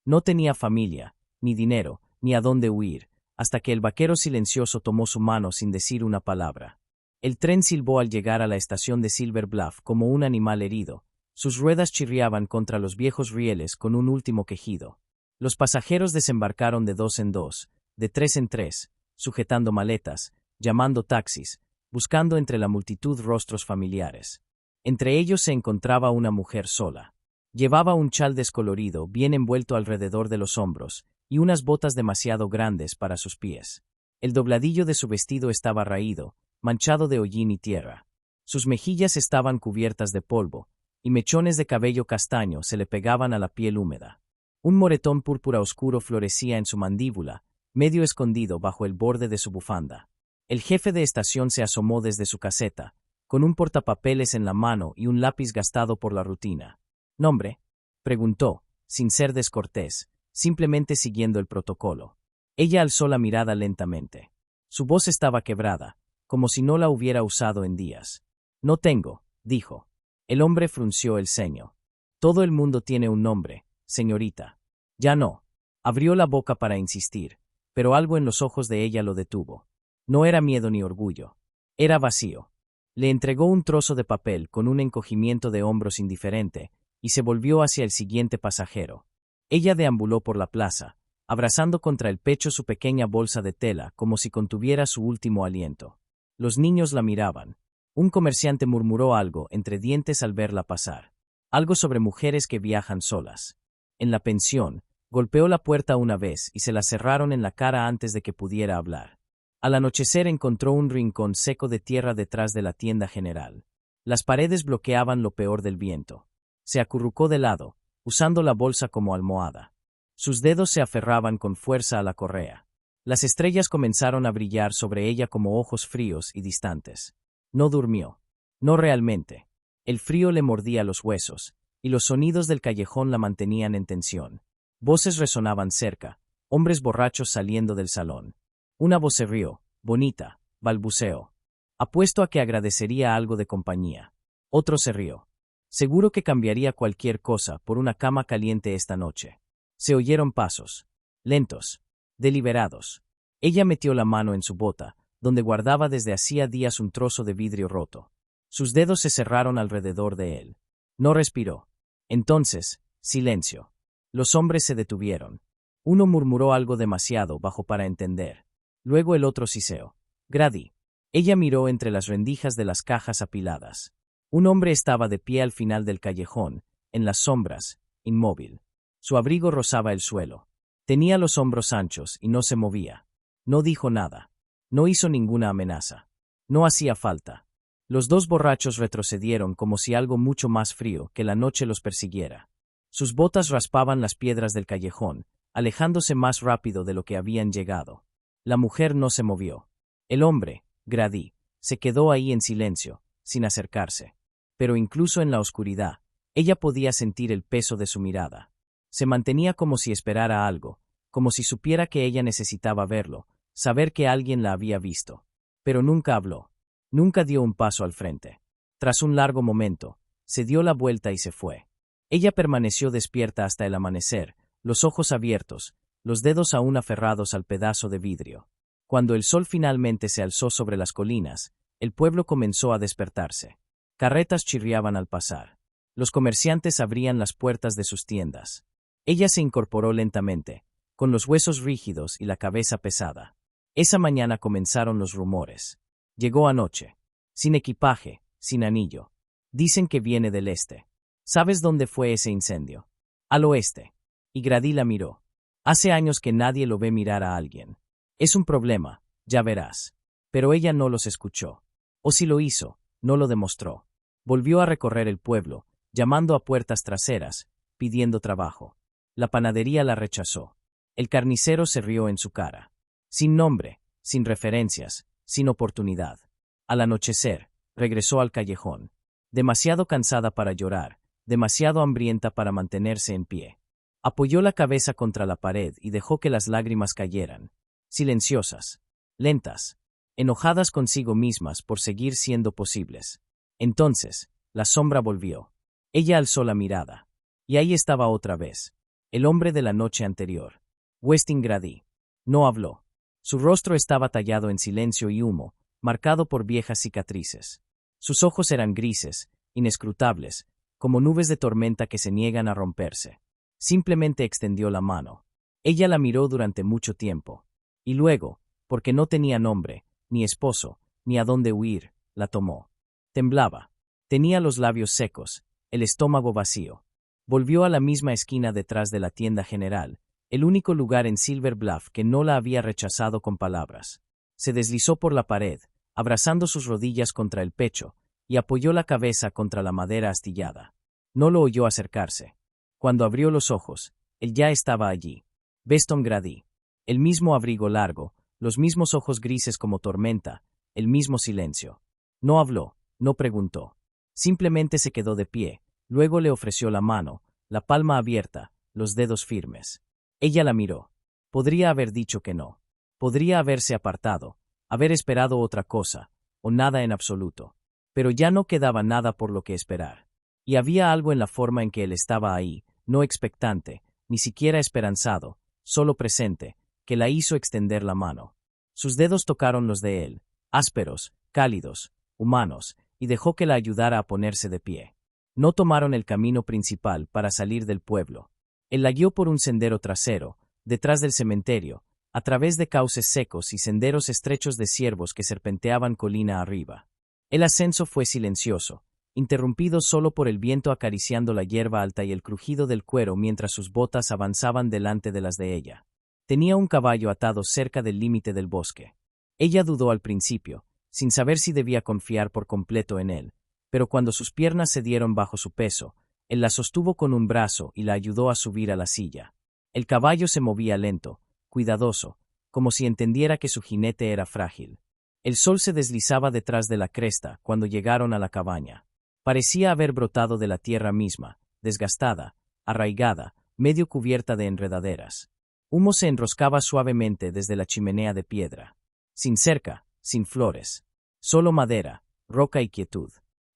No tenía familia, ni dinero, ni a dónde huir, hasta que el vaquero silencioso tomó su mano sin decir una palabra. El tren silbó al llegar a la estación de Silver Bluff como un animal herido. Sus ruedas chirriaban contra los viejos rieles con un último quejido. Los pasajeros desembarcaron de dos en dos, de tres en tres, sujetando maletas, llamando taxis, buscando entre la multitud rostros familiares. Entre ellos se encontraba una mujer sola. Llevaba un chal descolorido bien envuelto alrededor de los hombros, y unas botas demasiado grandes para sus pies. El dobladillo de su vestido estaba raído, manchado de hollín y tierra. Sus mejillas estaban cubiertas de polvo, y mechones de cabello castaño se le pegaban a la piel húmeda. Un moretón púrpura oscuro florecía en su mandíbula, medio escondido bajo el borde de su bufanda. El jefe de estación se asomó desde su caseta, con un portapapeles en la mano y un lápiz gastado por la rutina. ¿Nombre?, preguntó, sin ser descortés, simplemente siguiendo el protocolo. Ella alzó la mirada lentamente. Su voz estaba quebrada, como si no la hubiera usado en días. No tengo, dijo. El hombre frunció el ceño. Todo el mundo tiene un nombre, señorita. Ya no. Abrió la boca para insistir, pero algo en los ojos de ella lo detuvo. No era miedo ni orgullo. Era vacío. Le entregó un trozo de papel con un encogimiento de hombros indiferente, y se volvió hacia el siguiente pasajero. Ella deambuló por la plaza, abrazando contra el pecho su pequeña bolsa de tela como si contuviera su último aliento. Los niños la miraban. Un comerciante murmuró algo entre dientes al verla pasar. Algo sobre mujeres que viajan solas. En la pensión, golpeó la puerta una vez y se la cerraron en la cara antes de que pudiera hablar. Al anochecer encontró un rincón seco de tierra detrás de la tienda general. Las paredes bloqueaban lo peor del viento. Se acurrucó de lado, usando la bolsa como almohada. Sus dedos se aferraban con fuerza a la correa. Las estrellas comenzaron a brillar sobre ella como ojos fríos y distantes. No durmió. No realmente. El frío le mordía los huesos, y los sonidos del callejón la mantenían en tensión. Voces resonaban cerca, hombres borrachos saliendo del salón. Una voz se rió, bonita, balbuceó. Apuesto a que agradecería algo de compañía. Otro se rió. Seguro que cambiaría cualquier cosa por una cama caliente esta noche. Se oyeron pasos. Lentos. Deliberados. Ella metió la mano en su bota, donde guardaba desde hacía días un trozo de vidrio roto. Sus dedos se cerraron alrededor de él. No respiró. Entonces, silencio. Los hombres se detuvieron. Uno murmuró algo demasiado bajo para entender. Luego el otro siseó. Grady. Ella miró entre las rendijas de las cajas apiladas. Un hombre estaba de pie al final del callejón, en las sombras, inmóvil. Su abrigo rozaba el suelo. Tenía los hombros anchos y no se movía. No dijo nada. No hizo ninguna amenaza. No hacía falta. Los dos borrachos retrocedieron como si algo mucho más frío que la noche los persiguiera. Sus botas raspaban las piedras del callejón, alejándose más rápido de lo que habían llegado. La mujer no se movió. El hombre, Grady, se quedó ahí en silencio, sin acercarse. Pero incluso en la oscuridad, ella podía sentir el peso de su mirada. Se mantenía como si esperara algo, como si supiera que ella necesitaba verlo, saber que alguien la había visto. Pero nunca habló. Nunca dio un paso al frente. Tras un largo momento, se dio la vuelta y se fue. Ella permaneció despierta hasta el amanecer, los ojos abiertos, los dedos aún aferrados al pedazo de vidrio. Cuando el sol finalmente se alzó sobre las colinas, el pueblo comenzó a despertarse. Carretas chirriaban al pasar. Los comerciantes abrían las puertas de sus tiendas. Ella se incorporó lentamente, con los huesos rígidos y la cabeza pesada. Esa mañana comenzaron los rumores. Llegó anoche. Sin equipaje, sin anillo. Dicen que viene del este. ¿Sabes dónde fue ese incendio? Al oeste. Y Grady la miró. Hace años que nadie lo ve mirar a alguien. Es un problema, ya verás. Pero ella no los escuchó. O si lo hizo, no lo demostró. Volvió a recorrer el pueblo, llamando a puertas traseras, pidiendo trabajo. La panadería la rechazó. El carnicero se rió en su cara. Sin nombre, sin referencias, sin oportunidad. Al anochecer, regresó al callejón. Demasiado cansada para llorar, demasiado hambrienta para mantenerse en pie. Apoyó la cabeza contra la pared y dejó que las lágrimas cayeran. Silenciosas, lentas, enojadas consigo mismas por seguir siendo posibles. Entonces, la sombra volvió. Ella alzó la mirada. Y ahí estaba otra vez. el hombre de la noche anterior. Weston Grady. No habló. Su rostro estaba tallado en silencio y humo, marcado por viejas cicatrices. Sus ojos eran grises, inescrutables, como nubes de tormenta que se niegan a romperse. Simplemente extendió la mano. Ella la miró durante mucho tiempo. Y luego, porque no tenía nombre, ni esposo, ni a dónde huir, la tomó. Temblaba. Tenía los labios secos, el estómago vacío. Volvió a la misma esquina detrás de la tienda general, el único lugar en Silver Bluff que no la había rechazado con palabras. Se deslizó por la pared, abrazando sus rodillas contra el pecho, y apoyó la cabeza contra la madera astillada. No lo oyó acercarse. Cuando abrió los ojos, él ya estaba allí. Weston Grady. El mismo abrigo largo, los mismos ojos grises como tormenta, el mismo silencio. No habló, no preguntó. Simplemente se quedó de pie, luego le ofreció la mano, la palma abierta, los dedos firmes. Ella la miró. Podría haber dicho que no. Podría haberse apartado, haber esperado otra cosa, o nada en absoluto. Pero ya no quedaba nada por lo que esperar. Y había algo en la forma en que él estaba ahí, no expectante, ni siquiera esperanzado, solo presente, que la hizo extender la mano. Sus dedos tocaron los de él, ásperos, cálidos, humanos, y dejó que la ayudara a ponerse de pie. No tomaron el camino principal para salir del pueblo. Él la guió por un sendero trasero, detrás del cementerio, a través de cauces secos y senderos estrechos de ciervos que serpenteaban colina arriba. El ascenso fue silencioso, interrumpido solo por el viento acariciando la hierba alta y el crujido del cuero mientras sus botas avanzaban delante de las de ella. Tenía un caballo atado cerca del límite del bosque. Ella dudó al principio, sin saber si debía confiar por completo en él, pero cuando sus piernas cedieron bajo su peso, él la sostuvo con un brazo y la ayudó a subir a la silla. El caballo se movía lento, cuidadoso, como si entendiera que su jinete era frágil. El sol se deslizaba detrás de la cresta cuando llegaron a la cabaña. Parecía haber brotado de la tierra misma, desgastada, arraigada, medio cubierta de enredaderas. Humo se enroscaba suavemente desde la chimenea de piedra. Sin cerca, sin flores. Solo madera, roca y quietud.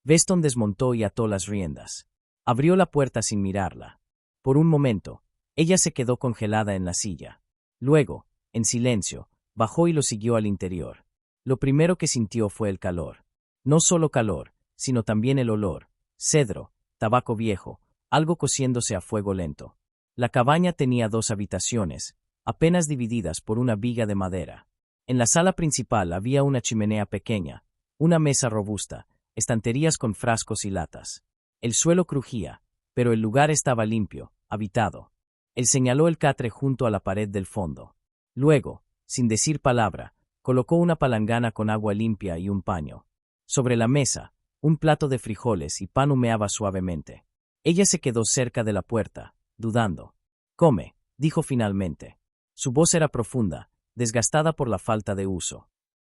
Weston desmontó y ató las riendas. Abrió la puerta sin mirarla. Por un momento, ella se quedó congelada en la silla. Luego, en silencio, bajó y lo siguió al interior. Lo primero que sintió fue el calor. No solo calor, sino también el olor, cedro, tabaco viejo, algo cociéndose a fuego lento. La cabaña tenía 2 habitaciones, apenas divididas por una viga de madera. En la sala principal había una chimenea pequeña, una mesa robusta, estanterías con frascos y latas. El suelo crujía, pero el lugar estaba limpio, habitado. Él señaló el catre junto a la pared del fondo. Luego, sin decir palabra, colocó una palangana con agua limpia y un paño. Sobre la mesa, un plato de frijoles y pan humeaba suavemente. Ella se quedó cerca de la puerta, dudando. «Come», dijo finalmente. Su voz era profunda, desgastada por la falta de uso.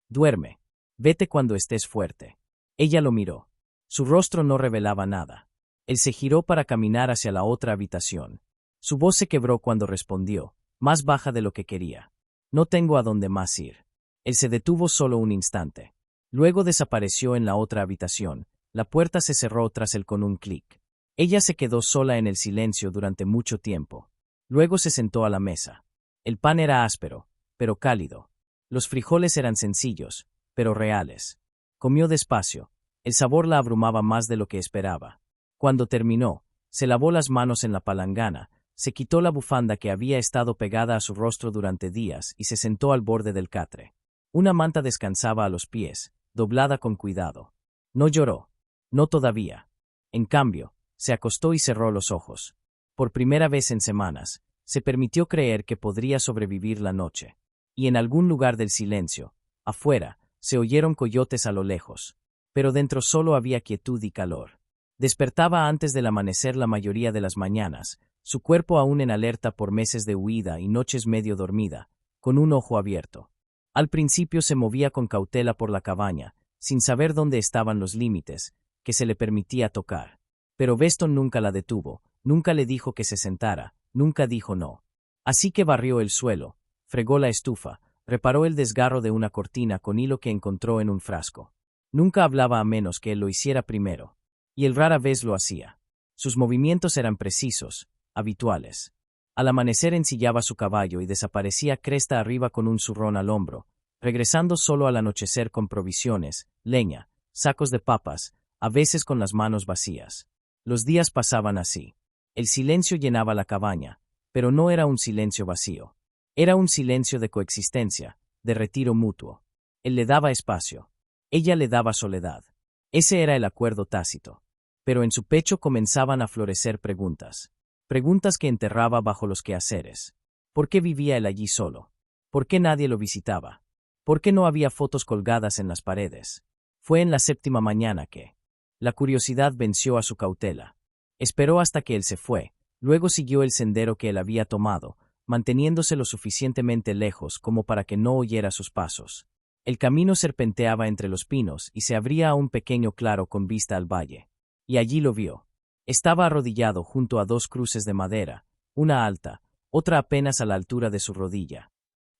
«Duerme. Vete cuando estés fuerte». Ella lo miró. Su rostro no revelaba nada. Él se giró para caminar hacia la otra habitación. Su voz se quebró cuando respondió, más baja de lo que quería. «No tengo a dónde más ir». Él se detuvo solo un instante. Luego desapareció en la otra habitación. La puerta se cerró tras él con un clic. Ella se quedó sola en el silencio durante mucho tiempo. Luego se sentó a la mesa. El pan era áspero, pero cálido. Los frijoles eran sencillos, pero reales. Comió despacio. El sabor la abrumaba más de lo que esperaba. Cuando terminó, se lavó las manos en la palangana, se quitó la bufanda que había estado pegada a su rostro durante días y se sentó al borde del catre. Una manta descansaba a los pies, doblada con cuidado. No lloró. No todavía. En cambio, se acostó y cerró los ojos. Por primera vez en semanas, se permitió creer que podría sobrevivir la noche. Y en algún lugar del silencio, afuera, se oyeron coyotes a lo lejos. Pero dentro solo había quietud y calor. Despertaba antes del amanecer la mayoría de las mañanas, su cuerpo aún en alerta por meses de huida y noches medio dormida, con un ojo abierto. Al principio se movía con cautela por la cabaña, sin saber dónde estaban los límites, que se le permitía tocar. Pero Weston nunca la detuvo, nunca le dijo que se sentara, nunca dijo no. Así que barrió el suelo, fregó la estufa, reparó el desgarro de una cortina con hilo que encontró en un frasco. Nunca hablaba a menos que él lo hiciera primero. Y él rara vez lo hacía. Sus movimientos eran precisos, habituales. Al amanecer ensillaba su caballo y desaparecía cresta arriba con un zurrón al hombro, regresando solo al anochecer con provisiones, leña, sacos de papas, a veces con las manos vacías. Los días pasaban así. El silencio llenaba la cabaña, pero no era un silencio vacío. Era un silencio de coexistencia, de retiro mutuo. Él le daba espacio. Ella le daba soledad. Ese era el acuerdo tácito. Pero en su pecho comenzaban a florecer preguntas. Preguntas que enterraba bajo los quehaceres. ¿Por qué vivía él allí solo? ¿Por qué nadie lo visitaba? ¿Por qué no había fotos colgadas en las paredes? Fue en la séptima mañana que la curiosidad venció a su cautela. Esperó hasta que él se fue, luego siguió el sendero que él había tomado, manteniéndose lo suficientemente lejos como para que no oyera sus pasos. El camino serpenteaba entre los pinos y se abría a un pequeño claro con vista al valle. Y allí lo vio. Estaba arrodillado junto a dos cruces de madera, una alta, otra apenas a la altura de su rodilla.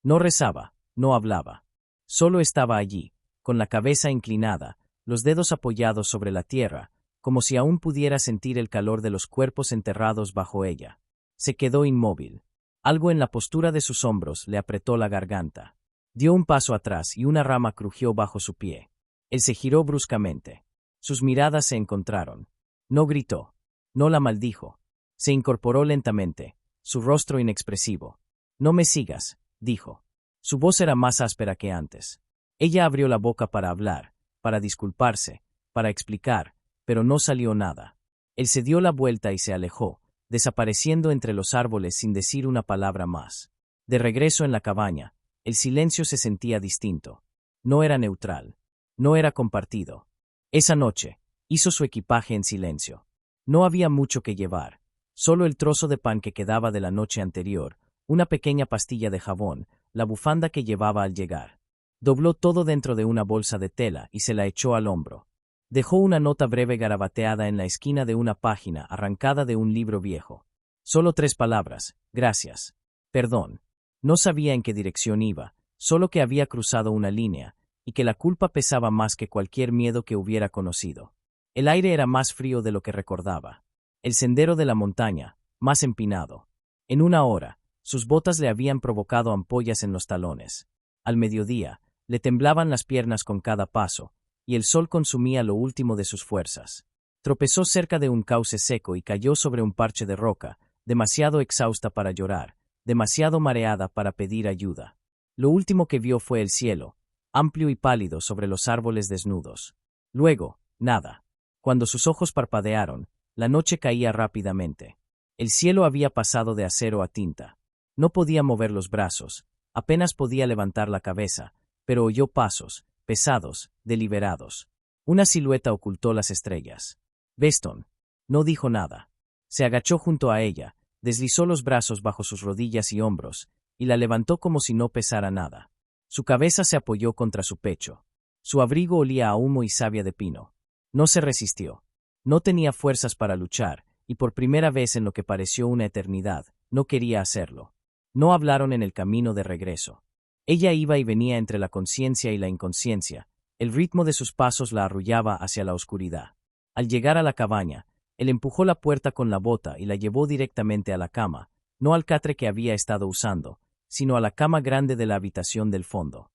No rezaba, no hablaba. Solo estaba allí, con la cabeza inclinada, los dedos apoyados sobre la tierra, como si aún pudiera sentir el calor de los cuerpos enterrados bajo ella. Se quedó inmóvil. Algo en la postura de sus hombros le apretó la garganta. Dio un paso atrás y una rama crujió bajo su pie. Él se giró bruscamente. Sus miradas se encontraron. No gritó. No la maldijo. Se incorporó lentamente, su rostro inexpresivo. No me sigas, dijo. Su voz era más áspera que antes. Ella abrió la boca para hablar, para disculparse, para explicar, pero no salió nada. Él se dio la vuelta y se alejó, desapareciendo entre los árboles sin decir una palabra más. De regreso en la cabaña, el silencio se sentía distinto. No era neutral. No era compartido. Esa noche, hizo su equipaje en silencio. No había mucho que llevar, solo el trozo de pan que quedaba de la noche anterior, una pequeña pastilla de jabón, la bufanda que llevaba al llegar. Dobló todo dentro de una bolsa de tela y se la echó al hombro. Dejó una nota breve garabateada en la esquina de una página arrancada de un libro viejo. Solo 3 palabras: gracias. Perdón. No sabía en qué dirección iba, solo que había cruzado una línea, y que la culpa pesaba más que cualquier miedo que hubiera conocido. El aire era más frío de lo que recordaba. El sendero de la montaña, más empinado. En una hora, sus botas le habían provocado ampollas en los talones. Al mediodía, le temblaban las piernas con cada paso, y el sol consumía lo último de sus fuerzas. Tropezó cerca de un cauce seco y cayó sobre un parche de roca, demasiado exhausta para llorar, demasiado mareada para pedir ayuda. Lo último que vio fue el cielo, amplio y pálido sobre los árboles desnudos. Luego, nada. Cuando sus ojos parpadearon, la noche caía rápidamente. El cielo había pasado de acero a tinta. No podía mover los brazos, apenas podía levantar la cabeza, pero oyó pasos, pesados, deliberados. Una silueta ocultó las estrellas. Beston. No dijo nada. Se agachó junto a ella, deslizó los brazos bajo sus rodillas y hombros, y la levantó como si no pesara nada. Su cabeza se apoyó contra su pecho. Su abrigo olía a humo y savia de pino. No se resistió. No tenía fuerzas para luchar, y por primera vez en lo que pareció una eternidad, no quería hacerlo. No hablaron en el camino de regreso. Ella iba y venía entre la conciencia y la inconsciencia. El ritmo de sus pasos la arrullaba hacia la oscuridad. Al llegar a la cabaña, él empujó la puerta con la bota y la llevó directamente a la cama, no al catre que había estado usando, sino a la cama grande de la habitación del fondo.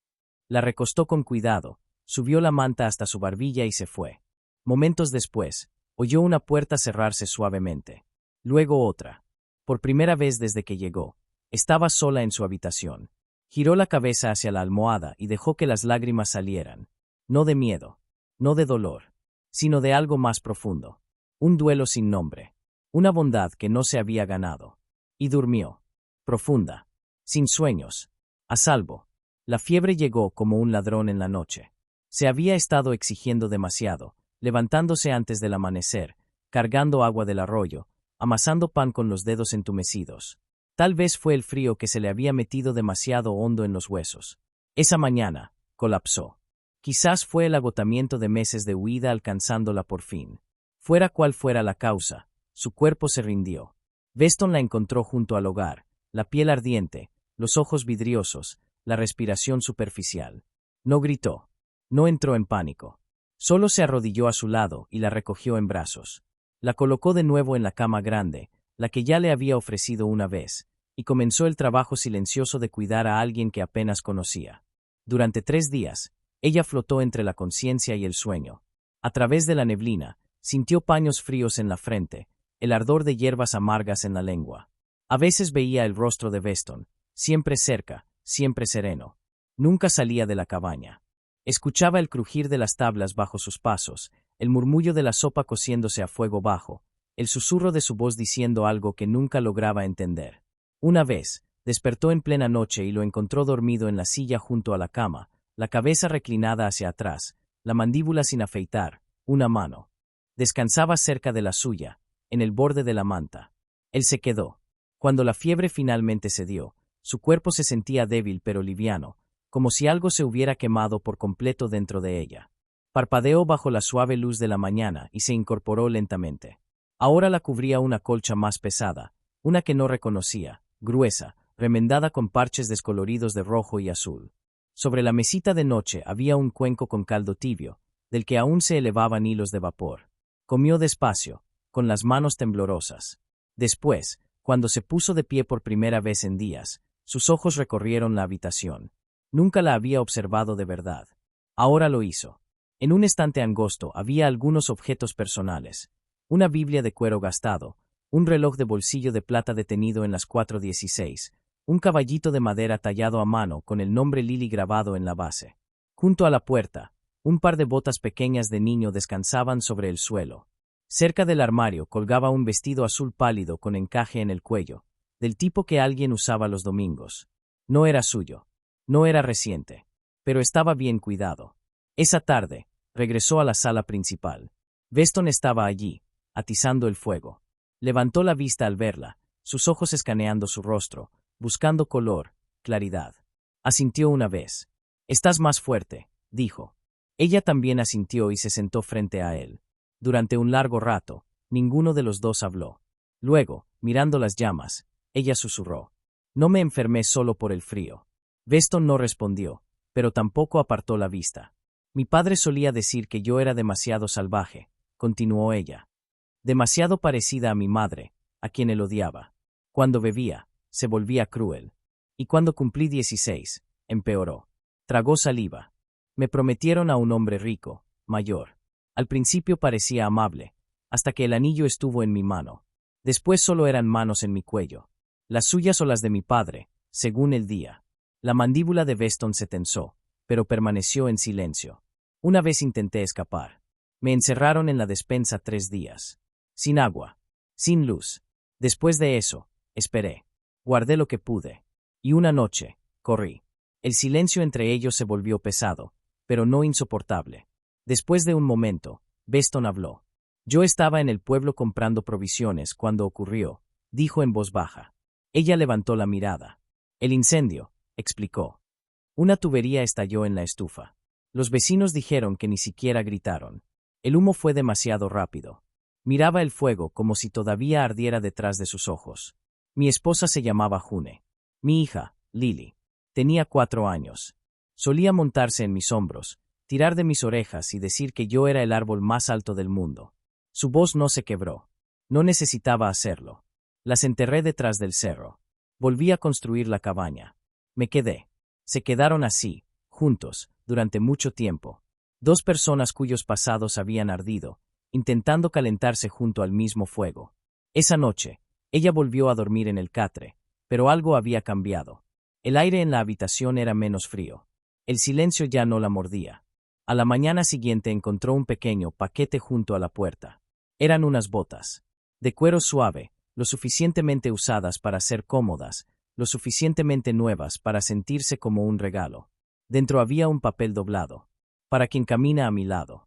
La recostó con cuidado, subió la manta hasta su barbilla y se fue. Momentos después, oyó una puerta cerrarse suavemente. Luego otra. Por primera vez desde que llegó, estaba sola en su habitación. Giró la cabeza hacia la almohada y dejó que las lágrimas salieran. No de miedo, no de dolor, sino de algo más profundo. Un duelo sin nombre. Una bondad que no se había ganado. Y durmió. Profunda. Sin sueños. A salvo. La fiebre llegó como un ladrón en la noche. Se había estado exigiendo demasiado, levantándose antes del amanecer, cargando agua del arroyo, amasando pan con los dedos entumecidos. Tal vez fue el frío que se le había metido demasiado hondo en los huesos. Esa mañana, colapsó. Quizás fue el agotamiento de meses de huida alcanzándola por fin. Fuera cual fuera la causa, su cuerpo se rindió. Beston la encontró junto al hogar, la piel ardiente, los ojos vidriosos, la respiración superficial. No gritó. No entró en pánico. Solo se arrodilló a su lado y la recogió en brazos. La colocó de nuevo en la cama grande, la que ya le había ofrecido una vez, y comenzó el trabajo silencioso de cuidar a alguien que apenas conocía. Durante 3 días, ella flotó entre la conciencia y el sueño. A través de la neblina, sintió paños fríos en la frente, el ardor de hierbas amargas en la lengua. A veces veía el rostro de Beston, siempre cerca, siempre sereno. Nunca salía de la cabaña. Escuchaba el crujir de las tablas bajo sus pasos, el murmullo de la sopa cociéndose a fuego bajo, el susurro de su voz diciendo algo que nunca lograba entender. Una vez, despertó en plena noche y lo encontró dormido en la silla junto a la cama, la cabeza reclinada hacia atrás, la mandíbula sin afeitar, una mano. Descansaba cerca de la suya, en el borde de la manta. Él se quedó. Cuando la fiebre finalmente cedió, su cuerpo se sentía débil pero liviano, como si algo se hubiera quemado por completo dentro de ella. Parpadeó bajo la suave luz de la mañana y se incorporó lentamente. Ahora la cubría una colcha más pesada, una que no reconocía, gruesa, remendada con parches descoloridos de rojo y azul. Sobre la mesita de noche había un cuenco con caldo tibio, del que aún se elevaban hilos de vapor. Comió despacio, con las manos temblorosas. Después, cuando se puso de pie por primera vez en días, sus ojos recorrieron la habitación. Nunca la había observado de verdad. Ahora lo hizo. En un estante angosto había algunos objetos personales. Una Biblia de cuero gastado, un reloj de bolsillo de plata detenido en las 4:16, un caballito de madera tallado a mano con el nombre Lily grabado en la base. Junto a la puerta, un par de botas pequeñas de niño descansaban sobre el suelo. Cerca del armario colgaba un vestido azul pálido con encaje en el cuello, del tipo que alguien usaba los domingos. No era suyo. No era reciente. Pero estaba bien cuidado. Esa tarde, regresó a la sala principal. Beston estaba allí, atizando el fuego. Levantó la vista al verla, sus ojos escaneando su rostro, buscando color, claridad. Asintió una vez. «Estás más fuerte», dijo. Ella también asintió y se sentó frente a él. Durante un largo rato, ninguno de los dos habló. Luego, mirando las llamas, ella susurró. «No me enfermé solo por el frío». Beston no respondió, pero tampoco apartó la vista. «Mi padre solía decir que yo era demasiado salvaje», continuó ella. «Demasiado parecida a mi madre, a quien él odiaba. Cuando bebía, se volvía cruel. Y cuando cumplí 16, empeoró. Tragó saliva. Me prometieron a un hombre rico, mayor. Al principio parecía amable, hasta que el anillo estuvo en mi mano. Después solo eran manos en mi cuello. Las suyas o las de mi padre, según el día». La mandíbula de Beston se tensó, pero permaneció en silencio. «Una vez intenté escapar. Me encerraron en la despensa 3 días. Sin agua. Sin luz. Después de eso, esperé. Guardé lo que pude. Y una noche, corrí». El silencio entre ellos se volvió pesado, pero no insoportable. Después de un momento, Beston habló. «Yo estaba en el pueblo comprando provisiones cuando ocurrió», dijo en voz baja. Ella levantó la mirada. «El incendio», explicó. «Una tubería estalló en la estufa. Los vecinos dijeron que ni siquiera gritaron. El humo fue demasiado rápido. Miraba el fuego como si todavía ardiera detrás de sus ojos. Mi esposa se llamaba June. Mi hija, Lily. Tenía 4 años. Solía montarse en mis hombros, tirar de mis orejas y decir que yo era el árbol más alto del mundo. Su voz no se quebró. No necesitaba hacerlo. Las enterré detrás del cerro. Volví a construir la cabaña. Me quedé. Se quedaron así, juntos, durante mucho tiempo. 2 personas cuyos pasados habían ardido, intentando calentarse junto al mismo fuego. Esa noche, ella volvió a dormir en el catre, pero algo había cambiado. El aire en la habitación era menos frío. El silencio ya no la mordía. A la mañana siguiente encontró un pequeño paquete junto a la puerta. Eran unas botas. De cuero suave, lo suficientemente usadas para ser cómodas, lo suficientemente nuevas para sentirse como un regalo. Dentro había un papel doblado. «Para quien camina a mi lado».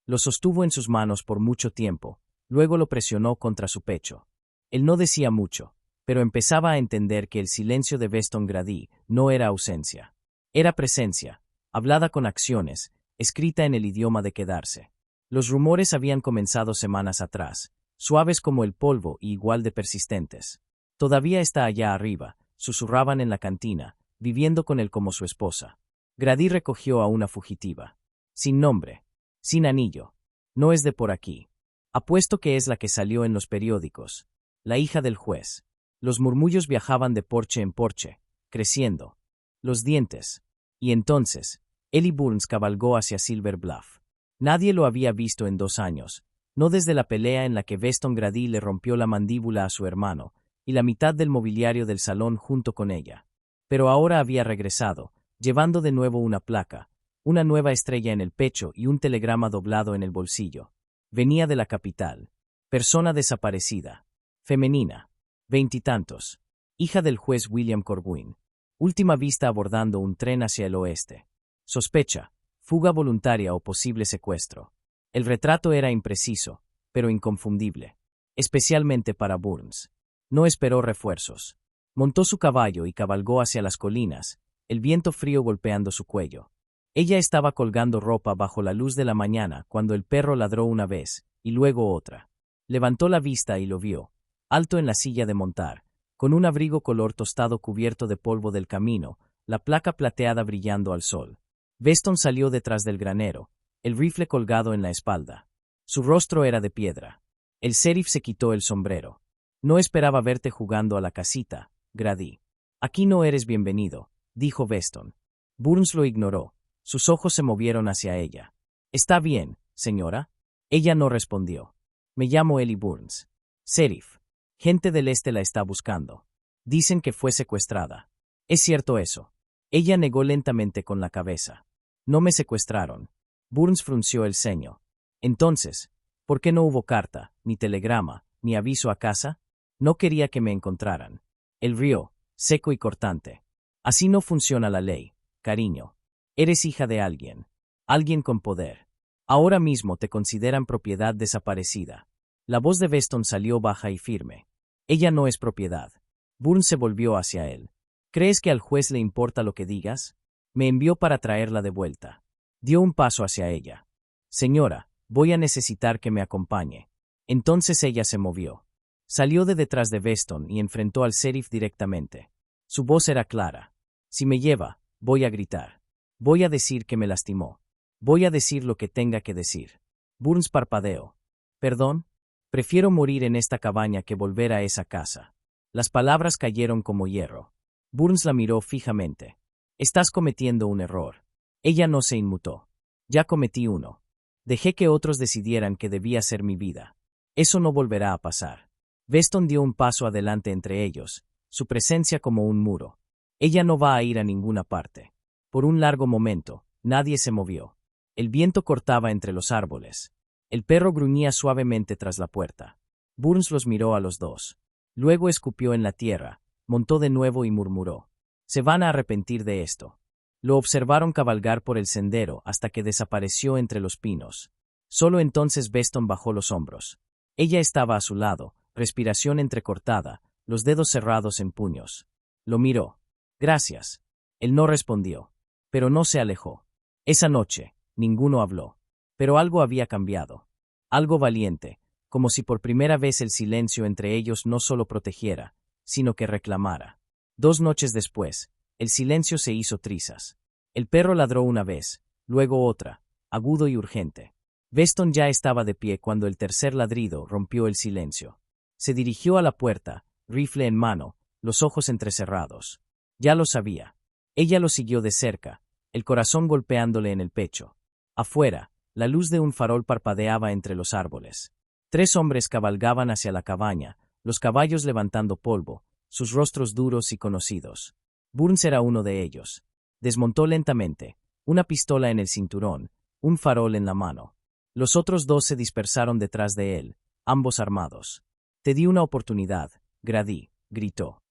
Lo sostuvo en sus manos por mucho tiempo, luego lo presionó contra su pecho. Él no decía mucho, pero empezaba a entender que el silencio de Beston Grady no era ausencia. Era presencia, hablada con acciones, escrita en el idioma de quedarse. Los rumores habían comenzado semanas atrás, suaves como el polvo y igual de persistentes. «Todavía está allá arriba», susurraban en la cantina, viviendo con él como su esposa. Grady recogió a una fugitiva. Sin nombre. Sin anillo. No es de por aquí. Apuesto que es la que salió en los periódicos. La hija del juez. Los murmullos viajaban de porche en porche, creciendo. Los dientes. Y entonces, Ellie Burns cabalgó hacia Silver Bluff. Nadie lo había visto en 2 años, no desde la pelea en la que Weston Grady le rompió la mandíbula a su hermano, y la mitad del mobiliario del salón junto con ella. Pero ahora había regresado, llevando de nuevo una placa, una nueva estrella en el pecho y un telegrama doblado en el bolsillo. Venía de la capital. Persona desaparecida. Femenina. 20 y tantos. Hija del juez William Corwin. Última vista abordando un tren hacia el oeste. Sospecha, fuga voluntaria o posible secuestro. El retrato era impreciso, pero inconfundible. Especialmente para Burns. No esperó refuerzos. Montó su caballo y cabalgó hacia las colinas, el viento frío golpeando su cuello. Ella estaba colgando ropa bajo la luz de la mañana cuando el perro ladró una vez, y luego otra. Levantó la vista y lo vio, alto en la silla de montar, con un abrigo color tostado cubierto de polvo del camino, la placa plateada brillando al sol. Weston salió detrás del granero, el rifle colgado en la espalda. Su rostro era de piedra. El sheriff se quitó el sombrero. No esperaba verte jugando a la casita, Grady. Aquí no eres bienvenido, dijo Weston. Burns lo ignoró. Sus ojos se movieron hacia ella. ¿Está bien, señora? Ella no respondió. Me llamo Ellie Burns. Sheriff. Gente del este la está buscando. Dicen que fue secuestrada. ¿Es cierto eso? Ella negó lentamente con la cabeza. No me secuestraron. Burns frunció el ceño. Entonces, ¿por qué no hubo carta, ni telegrama, ni aviso a casa? No quería que me encontraran. Él rió, seco y cortante. Así no funciona la ley, cariño. Eres hija de alguien. Alguien con poder. Ahora mismo te consideran propiedad desaparecida. La voz de Weston salió baja y firme. Ella no es propiedad. Burns se volvió hacia él. ¿Crees que al juez le importa lo que digas? Me envió para traerla de vuelta. Dio un paso hacia ella. Señora, voy a necesitar que me acompañe. Entonces ella se movió. Salió de detrás de Weston y enfrentó al sheriff directamente. Su voz era clara. Si me lleva, voy a gritar. Voy a decir que me lastimó. Voy a decir lo que tenga que decir. Burns parpadeó. ¿Perdón? Prefiero morir en esta cabaña que volver a esa casa. Las palabras cayeron como hierro. Burns la miró fijamente. Estás cometiendo un error. Ella no se inmutó. Ya cometí uno. Dejé que otros decidieran que debía ser mi vida. Eso no volverá a pasar. Weston dio un paso adelante entre ellos, su presencia como un muro. Ella no va a ir a ninguna parte. Por un largo momento, nadie se movió. El viento cortaba entre los árboles. El perro gruñía suavemente tras la puerta. Burns los miró a los dos. Luego escupió en la tierra, montó de nuevo y murmuró. Se van a arrepentir de esto. Lo observaron cabalgar por el sendero hasta que desapareció entre los pinos. Solo entonces Weston bajó los hombros. Ella estaba a su lado, respiración entrecortada, los dedos cerrados en puños. Lo miró. Gracias. Él no respondió. Pero no se alejó. Esa noche, ninguno habló. Pero algo había cambiado. Algo valiente, como si por primera vez el silencio entre ellos no solo protegiera, sino que reclamara. 2 noches después, el silencio se hizo trizas. El perro ladró una vez, luego otra, agudo y urgente. Weston ya estaba de pie cuando el tercer ladrido rompió el silencio. Se dirigió a la puerta, rifle en mano, los ojos entrecerrados. Ya lo sabía. Ella lo siguió de cerca, el corazón golpeándole en el pecho. Afuera, la luz de un farol parpadeaba entre los árboles. 3 hombres cabalgaban hacia la cabaña, los caballos levantando polvo, sus rostros duros y conocidos. Burns era uno de ellos. Desmontó lentamente, una pistola en el cinturón, un farol en la mano. Los otros 2 se dispersaron detrás de él, ambos armados. Te di una oportunidad, Grady, gritó.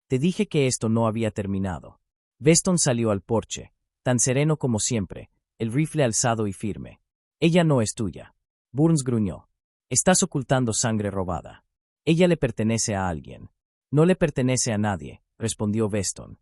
Te dije que esto no había terminado. Weston salió al porche, tan sereno como siempre, el rifle alzado y firme. Ella no es tuya. Burns gruñó. Estás ocultando sangre robada. Ella le pertenece a alguien. No le pertenece a nadie, respondió Weston.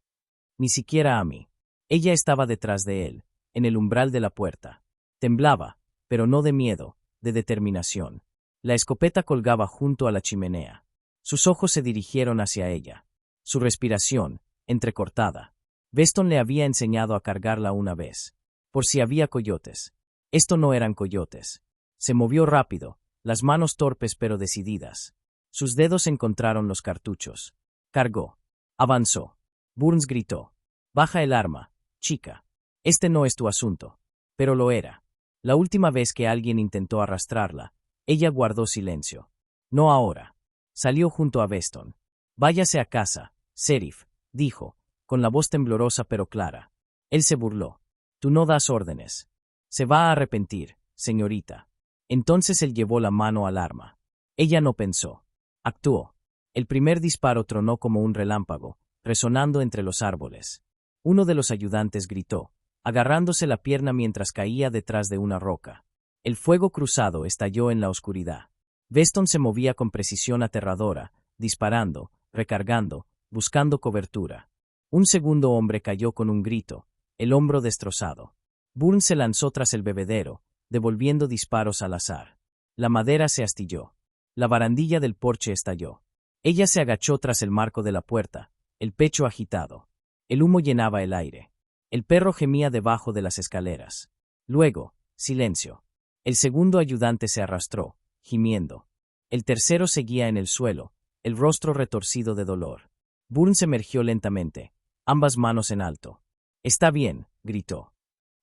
Ni siquiera a mí. Ella estaba detrás de él, en el umbral de la puerta. Temblaba, pero no de miedo, de determinación. La escopeta colgaba junto a la chimenea. Sus ojos se dirigieron hacia ella. Su respiración, entrecortada. Weston le había enseñado a cargarla una vez. Por si había coyotes. Esto no eran coyotes. Se movió rápido, las manos torpes pero decididas. Sus dedos encontraron los cartuchos. Cargó. Avanzó. Burns gritó. Baja el arma, chica. Este no es tu asunto. Pero lo era. La última vez que alguien intentó arrastrarla, ella guardó silencio. No ahora. Salió junto a Beston. Váyase a casa, sheriff, dijo, con la voz temblorosa pero clara. Él se burló. Tú no das órdenes. Se va a arrepentir, señorita. Entonces él llevó la mano al arma. Ella no pensó. Actuó. El primer disparo tronó como un relámpago, resonando entre los árboles. Uno de los ayudantes gritó, agarrándose la pierna mientras caía detrás de una roca. El fuego cruzado estalló en la oscuridad. Beston se movía con precisión aterradora, disparando, recargando, buscando cobertura. Un segundo hombre cayó con un grito, el hombro destrozado. Burns se lanzó tras el bebedero, devolviendo disparos al azar. La madera se astilló. La barandilla del porche estalló. Ella se agachó tras el marco de la puerta, el pecho agitado. El humo llenaba el aire. El perro gemía debajo de las escaleras. Luego, silencio. El segundo ayudante se arrastró, gimiendo. El tercero seguía en el suelo, el rostro retorcido de dolor. Burns emergió lentamente, ambas manos en alto. Está bien, gritó.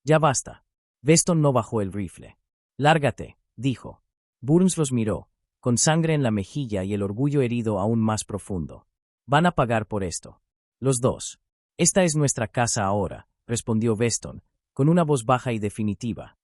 Ya basta. Beston no bajó el rifle. Lárgate, dijo. Burns los miró, con sangre en la mejilla y el orgullo herido aún más profundo. Van a pagar por esto. Los dos. Esta es nuestra casa ahora, respondió Beston, con una voz baja y definitiva.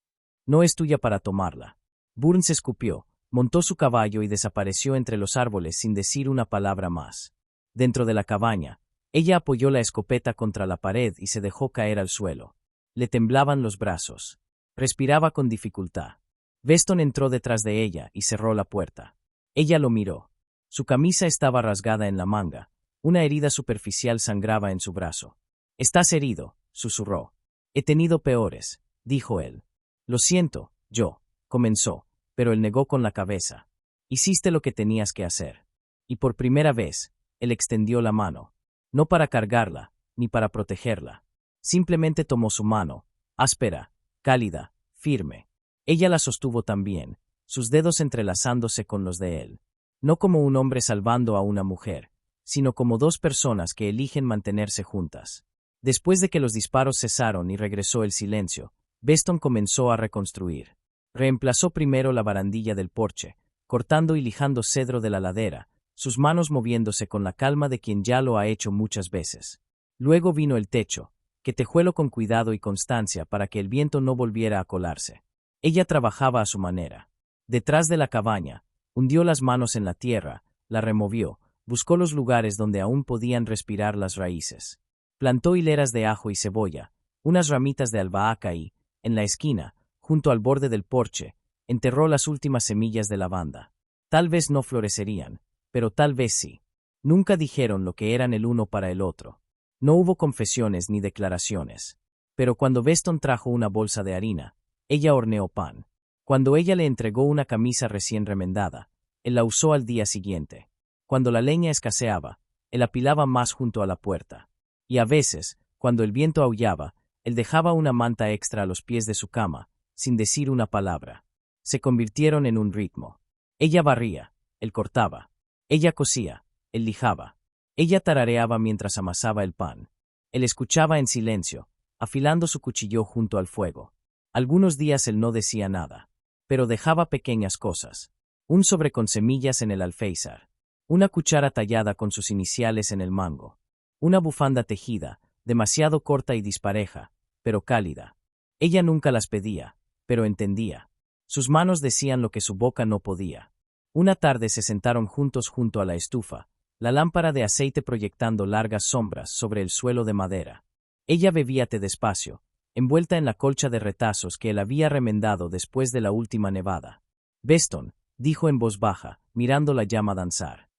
No es tuya para tomarla. Burns escupió, montó su caballo y desapareció entre los árboles sin decir una palabra más. Dentro de la cabaña, ella apoyó la escopeta contra la pared y se dejó caer al suelo. Le temblaban los brazos. Respiraba con dificultad. Beston entró detrás de ella y cerró la puerta. Ella lo miró. Su camisa estaba rasgada en la manga. Una herida superficial sangraba en su brazo. «Estás herido», susurró. «He tenido peores», dijo él. «Lo siento, yo», comenzó, pero él negó con la cabeza. «Hiciste lo que tenías que hacer». Y por primera vez, él extendió la mano. No para cargarla, ni para protegerla. Simplemente tomó su mano, áspera, cálida, firme. Ella la sostuvo también, sus dedos entrelazándose con los de él. No como un hombre salvando a una mujer, sino como dos personas que eligen mantenerse juntas. Después de que los disparos cesaron y regresó el silencio, Beston comenzó a reconstruir. Reemplazó primero la barandilla del porche, cortando y lijando cedro de la ladera, sus manos moviéndose con la calma de quien ya lo ha hecho muchas veces. Luego vino el techo, que tejuelo con cuidado y constancia para que el viento no volviera a colarse. Ella trabajaba a su manera. Detrás de la cabaña, hundió las manos en la tierra, la removió, buscó los lugares donde aún podían respirar las raíces. Plantó hileras de ajo y cebolla, unas ramitas de albahaca y, en la esquina, junto al borde del porche, enterró las últimas semillas de lavanda. Tal vez no florecerían, pero tal vez sí. Nunca dijeron lo que eran el uno para el otro. No hubo confesiones ni declaraciones. Pero cuando Beston trajo una bolsa de harina, ella horneó pan. Cuando ella le entregó una camisa recién remendada, él la usó al día siguiente. Cuando la leña escaseaba, él apilaba más junto a la puerta. Y a veces, cuando el viento aullaba, él dejaba una manta extra a los pies de su cama, sin decir una palabra. Se convirtieron en un ritmo. Ella barría, él cortaba. Ella cosía, él lijaba. Ella tarareaba mientras amasaba el pan. Él escuchaba en silencio, afilando su cuchillo junto al fuego. Algunos días él no decía nada, pero dejaba pequeñas cosas. Un sobre con semillas en el alféizar. Una cuchara tallada con sus iniciales en el mango. Una bufanda tejida, demasiado corta y dispareja, pero cálida. Ella nunca las pedía, pero entendía. Sus manos decían lo que su boca no podía. Una tarde se sentaron juntos junto a la estufa, la lámpara de aceite proyectando largas sombras sobre el suelo de madera. Ella bebía té despacio, envuelta en la colcha de retazos que él había remendado después de la última nevada. «Beston», dijo en voz baja, mirando la llama danzar.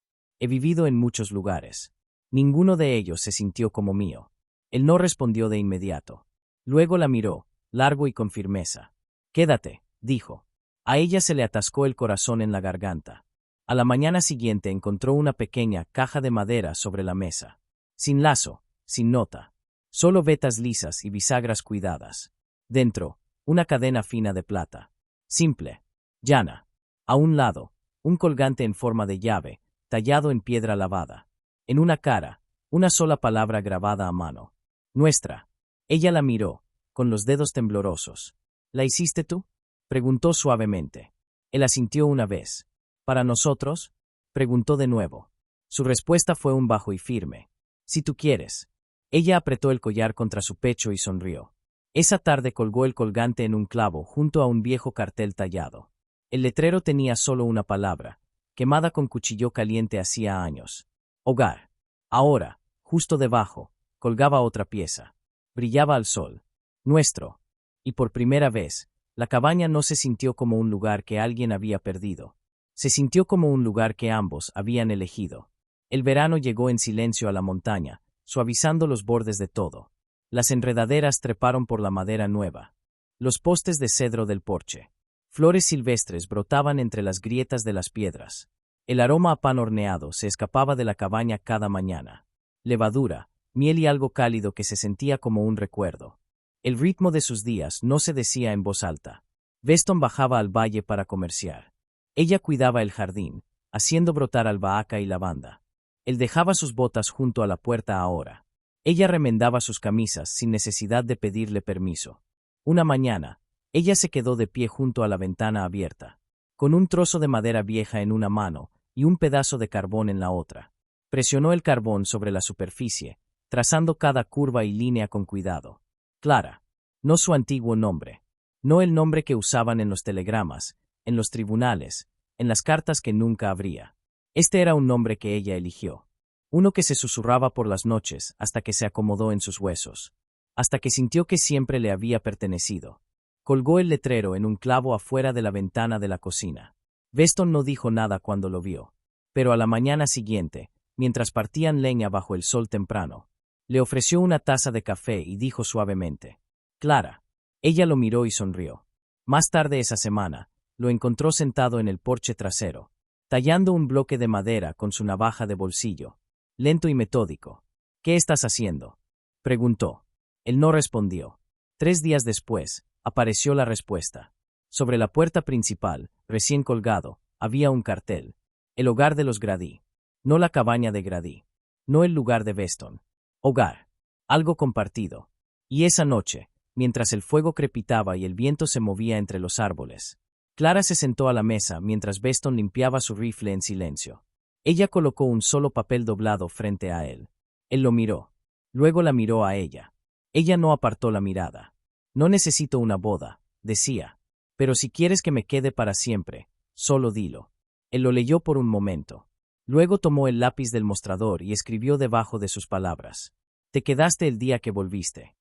«He vivido en muchos lugares. Ninguno de ellos se sintió como mío». Él no respondió de inmediato. Luego la miró, largo y con firmeza. «Quédate», dijo. A ella se le atascó el corazón en la garganta. A la mañana siguiente encontró una pequeña caja de madera sobre la mesa. Sin lazo, sin nota. Solo vetas lisas y bisagras cuidadas. Dentro, una cadena fina de plata. Simple. Llana. A un lado, un colgante en forma de llave, tallado en piedra lavada. En una cara, una sola palabra grabada a mano. Nuestra. Ella la miró, con los dedos temblorosos. ¿La hiciste tú? Preguntó suavemente. Él asintió una vez. ¿Para nosotros? Preguntó de nuevo. Su respuesta fue un bajo y firme. Si tú quieres. Ella apretó el collar contra su pecho y sonrió. Esa tarde colgó el colgante en un clavo junto a un viejo cartel tallado. El letrero tenía solo una palabra, quemada con cuchillo caliente hacía años. Hogar. Ahora, justo debajo, colgaba otra pieza. Brillaba al sol. Nuestro. Y por primera vez, la cabaña no se sintió como un lugar que alguien había perdido. Se sintió como un lugar que ambos habían elegido. El verano llegó en silencio a la montaña, suavizando los bordes de todo. Las enredaderas treparon por la madera nueva. Los postes de cedro del porche. Flores silvestres brotaban entre las grietas de las piedras. El aroma a pan horneado se escapaba de la cabaña cada mañana. Levadura, miel y algo cálido que se sentía como un recuerdo. El ritmo de sus días no se decía en voz alta. Beston bajaba al valle para comerciar. Ella cuidaba el jardín, haciendo brotar albahaca y lavanda. Él dejaba sus botas junto a la puerta ahora. Ella remendaba sus camisas sin necesidad de pedirle permiso. Una mañana, ella se quedó de pie junto a la ventana abierta, con un trozo de madera vieja en una mano y un pedazo de carbón en la otra. Presionó el carbón sobre la superficie, trazando cada curva y línea con cuidado. Clara. No su antiguo nombre. No el nombre que usaban en los telegramas, en los tribunales, en las cartas que nunca abría. Este era un nombre que ella eligió. Uno que se susurraba por las noches hasta que se acomodó en sus huesos. Hasta que sintió que siempre le había pertenecido. Colgó el letrero en un clavo afuera de la ventana de la cocina. Beston no dijo nada cuando lo vio. Pero a la mañana siguiente, mientras partían leña bajo el sol temprano, le ofreció una taza de café y dijo suavemente: Clara. Ella lo miró y sonrió. Más tarde esa semana, lo encontró sentado en el porche trasero, tallando un bloque de madera con su navaja de bolsillo, lento y metódico. ¿Qué estás haciendo?, preguntó. Él no respondió. 3 días después, apareció la respuesta. Sobre la puerta principal, recién colgado, había un cartel. El hogar de los Grady. No la cabaña de Grady. No el lugar de Beston. Hogar. Algo compartido. Y esa noche, mientras el fuego crepitaba y el viento se movía entre los árboles, Clara se sentó a la mesa mientras Beston limpiaba su rifle en silencio. Ella colocó un solo papel doblado frente a él. Él lo miró. Luego la miró a ella. Ella no apartó la mirada. No necesito una boda, decía. Pero si quieres que me quede para siempre, solo dilo. Él lo leyó por un momento. Luego tomó el lápiz del mostrador y escribió debajo de sus palabras: Te quedaste el día que volviste.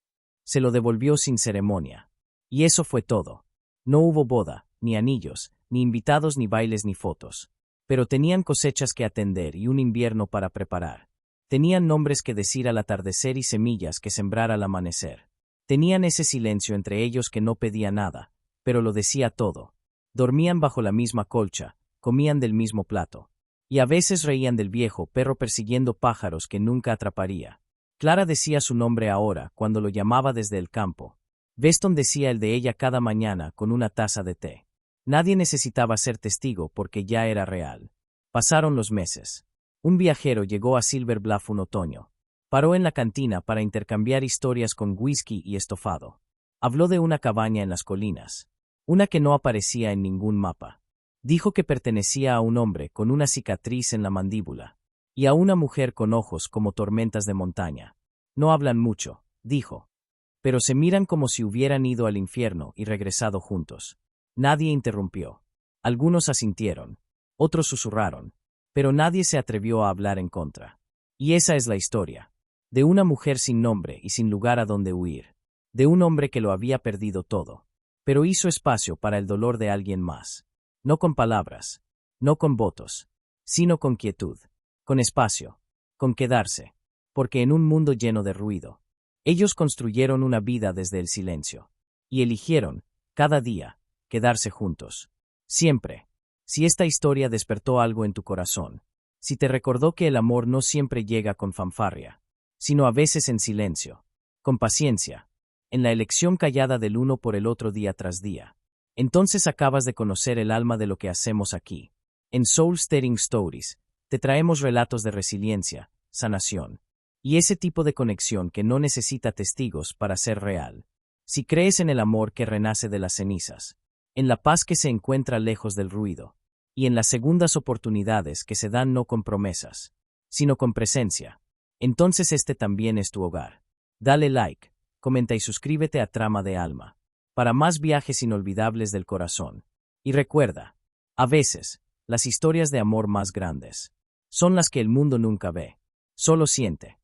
Se lo devolvió sin ceremonia. Y eso fue todo. No hubo boda, ni anillos, ni invitados, ni bailes, ni fotos. Pero tenían cosechas que atender y un invierno para preparar. Tenían nombres que decir al atardecer y semillas que sembrar al amanecer. Tenían ese silencio entre ellos que no pedía nada, pero lo decía todo. Dormían bajo la misma colcha, comían del mismo plato. Y a veces reían del viejo perro persiguiendo pájaros que nunca atraparía. Clara decía su nombre ahora cuando lo llamaba desde el campo. Beston decía el de ella cada mañana con una taza de té. Nadie necesitaba ser testigo porque ya era real. Pasaron los meses. Un viajero llegó a Silver Bluff un otoño. Paró en la cantina para intercambiar historias con whisky y estofado. Habló de una cabaña en las colinas. Una que no aparecía en ningún mapa. Dijo que pertenecía a un hombre con una cicatriz en la mandíbula. Y a una mujer con ojos como tormentas de montaña. No hablan mucho, dijo. Pero se miran como si hubieran ido al infierno y regresado juntos. Nadie interrumpió. Algunos asintieron. Otros susurraron. Pero nadie se atrevió a hablar en contra. Y esa es la historia. De una mujer sin nombre y sin lugar a donde huir. De un hombre que lo había perdido todo. Pero hizo espacio para el dolor de alguien más. No con palabras. No con votos. Sino con quietud. Con espacio. Con quedarse. Porque en un mundo lleno de ruido, ellos construyeron una vida desde el silencio. Y eligieron, cada día, quedarse juntos. Siempre. Si esta historia despertó algo en tu corazón, si te recordó que el amor no siempre llega con fanfarria, sino a veces en silencio, con paciencia, en la elección callada del uno por el otro día tras día, entonces acabas de conocer el alma de lo que hacemos aquí. En Soul Stirring Stories, te traemos relatos de resiliencia, sanación. Y ese tipo de conexión que no necesita testigos para ser real. Si crees en el amor que renace de las cenizas, en la paz que se encuentra lejos del ruido, y en las segundas oportunidades que se dan no con promesas, sino con presencia, entonces este también es tu hogar. Dale like, comenta y suscríbete a Trama de Alma, para más viajes inolvidables del corazón. Y recuerda, a veces, las historias de amor más grandes son las que el mundo nunca ve, solo siente.